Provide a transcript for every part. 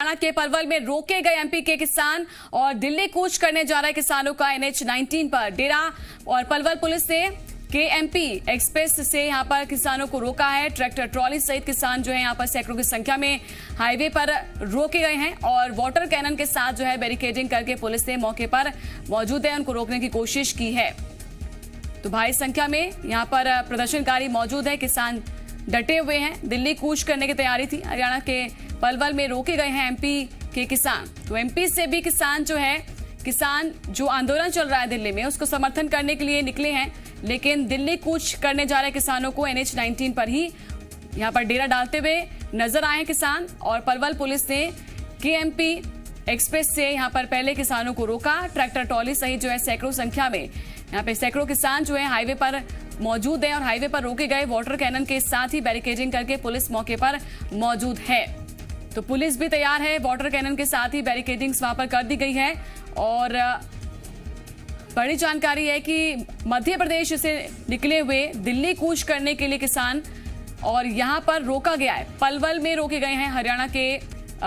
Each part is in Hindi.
हरियाणा के पलवल में रोके गए एमपी के किसान और दिल्ली कूच करने जा रहे किसानों का NH-19 पर डेरा और पलवल पुलिस ने KMP एक्सप्रेस से यहां पर किसानों को रोका है। ट्रैक्टर ट्रॉली सहित किसान जो है यहां पर सैकड़ों की संख्या में हाईवे पर रोके गए हैं और वाटर कैनन के साथ जो है बैरिकेडिंग करके पुलिस ने मौके पर मौजूद है उनको रोकने की कोशिश की है। तो भारी संख्या में यहां पर प्रदर्शनकारी मौजूद है, किसान डटे हुए हैं। दिल्ली कूच करने की तैयारी थी। हरियाणा के पलवल में रोके गए हैं MP के किसान। तो MP से भी किसान जो आंदोलन चल रहा है दिल्ली में उसको समर्थन करने के लिए निकले हैं, लेकिन दिल्ली कूच करने जा रहे किसानों को NH-19 पर ही यहां पर डेरा डालते हुए नजर आए किसान। और पलवल पुलिस ने KMP एक्सप्रेस से यहां पर पहले किसानों को रोका। ट्रैक्टर ट्रॉली सहित जो है सैकड़ों संख्या में यहां पे सैकड़ों किसान जो है हाईवे पर मौजूद है और हाईवे पर रोके गए वाटर कैनन के साथ ही बैरिकेडिंग करके पुलिस मौके पर मौजूद है। तो पुलिस भी तैयार है, वाटर कैनन के साथ ही बैरिकेडिंग्स वहां पर कर दी गई है। और बड़ी जानकारी है कि मध्य प्रदेश से निकले हुए दिल्ली कूच करने के लिए किसान और यहां पर रोका गया है। पलवल में रोके गए हैं, हरियाणा के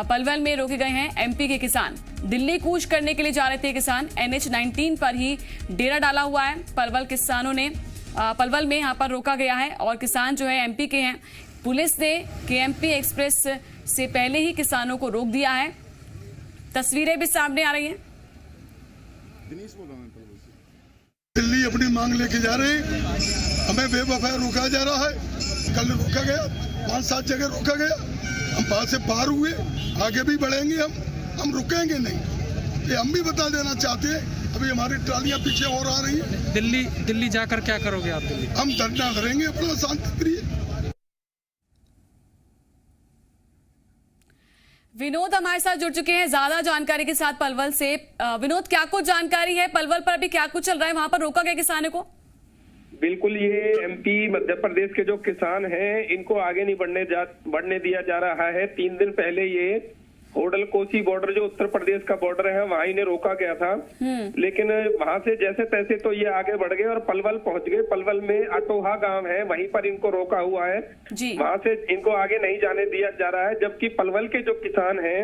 पलवल में रोके गए हैं MP के किसान। दिल्ली कूच करने के लिए जा रहे थे किसान, NH-19 पर ही डेरा डाला हुआ है। पलवल में यहां पर रोका गया है और किसान जो है MP के हैं। पुलिस ने KMP एक्सप्रेस से पहले ही किसानों को रोक दिया है। तस्वीरें भी सामने आ रही हैं। दिल्ली अपनी मांग लेके जा रहे हैं, हमें बेवफा रोका जा रहा है। कल रोका गया, 5-7 जगह रोका गया, हम वहां से पार हुए, आगे भी बढ़ेंगे, हम रुकेंगे नहीं, ये हम भी बता देना चाहते हैं। अभी हमारी ट्रालियां पीछे और आ रही हैं। दिल्ली जाकर क्या करोगे आप? दिल्ली हम धरना करेंगे अपना शांति प्रिय। विनोद हमारे साथ जुड़ चुके हैं ज्यादा जानकारी के साथ पलवल से। विनोद, क्या कुछ जानकारी है? पलवल पर अभी क्या कुछ चल रहा है? वहां पर रोका गया किसानों को? बिल्कुल, ये MP मध्य प्रदेश के जो किसान हैं इनको आगे नहीं बढ़ने दिया जा रहा है। 3 दिन पहले ये होडल कोसी बॉर्डर जो उत्तर प्रदेश का बॉर्डर है वहां इन्हें रोका गया था, लेकिन वहां से जैसे तैसे तो ये आगे बढ़ गए और पलवल पहुंच गए। पलवल में अटोहा गांव है, वहीं पर इनको रोका हुआ है। वहां से इनको आगे नहीं जाने दिया जा रहा है। जबकि पलवल के जो किसान हैं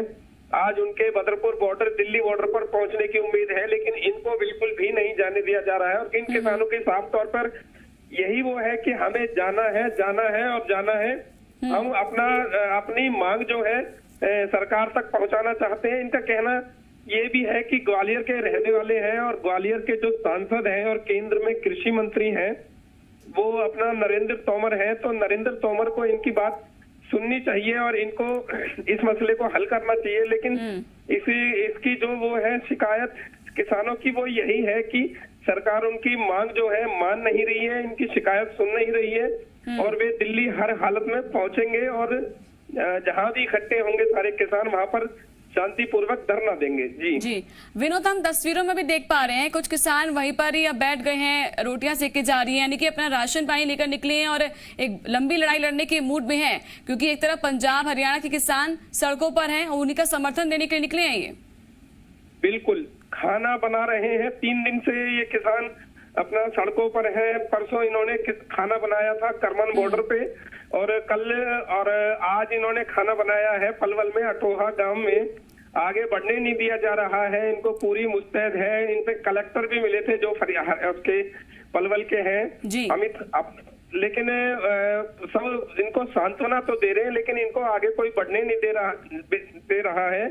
आज उनके बदरपुर बॉर्डर दिल्ली बॉर्डर पर पहुंचने की उम्मीद है, लेकिन इनको बिल्कुल भी नहीं जाने दिया जा रहा है। और इन किसानों के साफ तौर पर यही वो है कि हमें जाना है और जाना है। हम अपनी मांग जो है सरकार तक पहुंचाना चाहते हैं। इनका कहना ये भी है कि ग्वालियर के रहने वाले हैं और ग्वालियर के जो सांसद हैं और केंद्र में कृषि मंत्री हैं वो अपना नरेंद्र तोमर है, तो नरेंद्र तोमर को इनकी बात सुननी चाहिए और इनको इस मसले को हल करना चाहिए। लेकिन इसकी जो वो है शिकायत किसानों की वो यही है कि सरकार उनकी मांग जो है मान नहीं रही है, इनकी शिकायत सुन नहीं रही है और वे दिल्ली हर हालत में पहुंचेंगे और जहां भी इकट्ठे होंगे सारे किसान वहां पर शांतिपूर्वक धरना देंगे। जी विनोद, हम तस्वीरों में भी देख पा रहे हैं कुछ किसान वहीं पर ही अब बैठ गए हैं, रोटियां सेके जा रही हैं, यानी कि अपना राशन पानी लेकर निकले हैं और एक लंबी लड़ाई लड़ने के मूड में हैं, क्योंकि एक तरफ पंजाब हरियाणा के किसान सड़कों पर हैं और उन्हीं का समर्थन देने के लिए निकले हैं। ये बिल्कुल खाना बना रहे हैं, 3 दिन से ये किसान अपना सड़कों पर है। परसों इन्होंने खाना बनाया था करमन बॉर्डर पे और कल और आज इन्होंने खाना बनाया है पलवल में अटोहा गांव में। आगे बढ़ने नहीं दिया जा रहा है, इनको पूरी मुस्तैद है। इनसे कलेक्टर भी मिले थे जो उसके पलवल के हैं अमित, लेकिन सब इनको सांत्वना तो दे रहे हैं लेकिन इनको आगे कोई बढ़ने नहीं दे रहा है।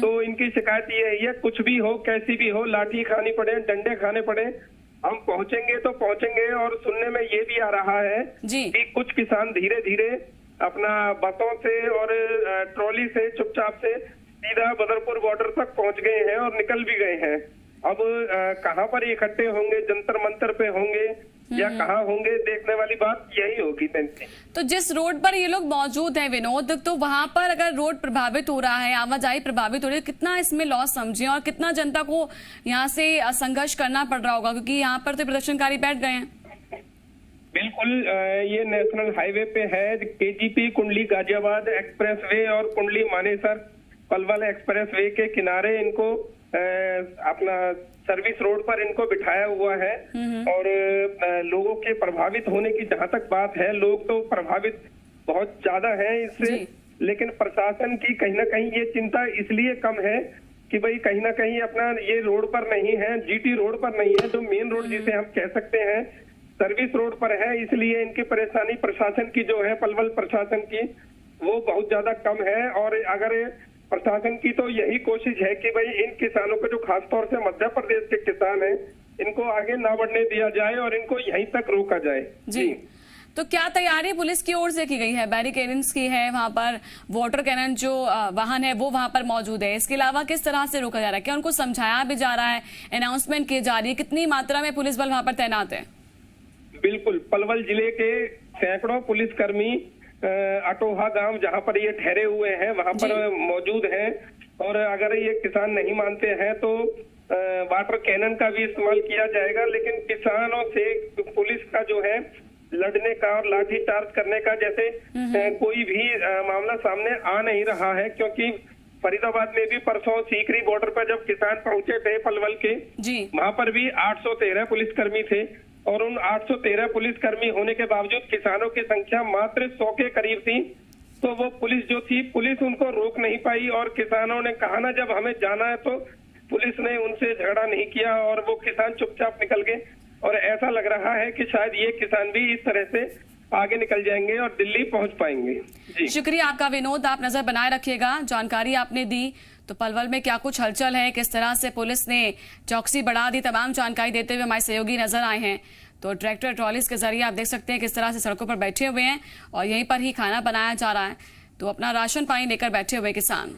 तो इनकी शिकायत यही है, कुछ भी हो कैसी भी हो, लाठी खानी पड़े डंडे खाने पड़े, हम पहुंचेंगे तो पहुंचेंगे। और सुनने में ये भी आ रहा है कि कुछ किसान धीरे धीरे अपना बसों से और ट्रॉली से चुपचाप से सीधा बदरपुर बॉर्डर तक पहुंच गए हैं और निकल भी गए हैं। अब कहां पर इकट्ठे होंगे, जंतर मंतर पे होंगे या कहाँ होंगे, देखने वाली बात यही होगी। तो जिस रोड पर ये लोग मौजूद हैं विनोद, तो वहां पर अगर रोड प्रभावित हो रहा है, आवाजाही प्रभावित हो रही है, कितना इसमें लॉस समझे और कितना जनता को यहाँ से संघर्ष करना पड़ रहा होगा, क्योंकि यहाँ पर तो प्रदर्शनकारी बैठ गए हैं। बिल्कुल, ये नेशनल हाईवे पे है, KGP कुंडली गाजियाबाद एक्सप्रेस वे और कुंडली मानेसर पलवल एक्सप्रेस वे के किनारे इनको अपना सर्विस रोड पर इनको बिठाया हुआ है। और लोगों के प्रभावित होने की जहां तक बात है, लोग तो प्रभावित बहुत ज्यादा है इससे, लेकिन प्रशासन की कहीं ना कहीं ये चिंता इसलिए कम है कि भाई कहीं ना कहीं अपना ये रोड पर नहीं है, जीटी रोड पर नहीं है, जो मेन रोड जिसे हम कह सकते हैं सर्विस रोड पर है, इसलिए इनकी परेशानी प्रशासन की जो है, पलवल प्रशासन की, वो बहुत ज्यादा कम है। और अगर प्रशासन की तो यही कोशिश है कि भाई इन किसानों को, जो खासतौर से मध्य प्रदेश के किसान हैं, इनको आगे ना बढ़ने दिया जाए और इनको यहीं तक रोका जाए। जी, तो क्या तैयारी पुलिस की ओर से की गई है? बैरिकेडिंग्स की है, वहां पर वाटर कैनन जो वाहन है वो वहां पर मौजूद है। इसके अलावा किस तरह से रोका जा रहा है? क्या उनको समझाया भी जा रहा है, अनाउंसमेंट की जा रही है? कितनी मात्रा में पुलिस बल वहां पर तैनात है? बिल्कुल, पलवल जिले के सैकड़ों पुलिसकर्मी अटोहा गांव जहां पर ये ठहरे हुए हैं वहां पर मौजूद हैं। और अगर ये किसान नहीं मानते हैं तो वाटर कैनन का भी इस्तेमाल किया जाएगा। लेकिन किसानों से पुलिस का जो है लड़ने का और लाठी चार्ज करने का जैसे कोई भी मामला सामने आ नहीं रहा है, क्योंकि फरीदाबाद में भी परसों सीकरी बॉर्डर पर जब किसान पहुंचे थे पलवल के, वहां पर भी 813 पुलिसकर्मी थे और उन 813 पुलिसकर्मी होने के बावजूद किसानों की संख्या मात्र 100 के करीब थी। तो वो पुलिस जो थी, पुलिस उनको रोक नहीं पाई और किसानों ने कहा ना जब हमें जाना है, तो पुलिस ने उनसे झगड़ा नहीं किया और वो किसान चुपचाप निकल गए। और ऐसा लग रहा है कि शायद ये किसान भी इस तरह से आगे निकल जाएंगे और दिल्ली पहुंच पाएंगे। जी, शुक्रिया आपका विनोद, आप नजर बनाए रखिएगा। जानकारी आपने दी। तो पलवल में क्या कुछ हलचल है, किस तरह से पुलिस ने चौकसी बढ़ा दी, तमाम जानकारी देते हुए हमारे सहयोगी नजर आए हैं। तो ट्रैक्टर ट्रॉलीज के जरिए आप देख सकते हैं किस तरह से सड़कों पर बैठे हुए हैं और यहीं पर ही खाना बनाया जा रहा है। तो अपना राशन पानी लेकर बैठे हुए किसान।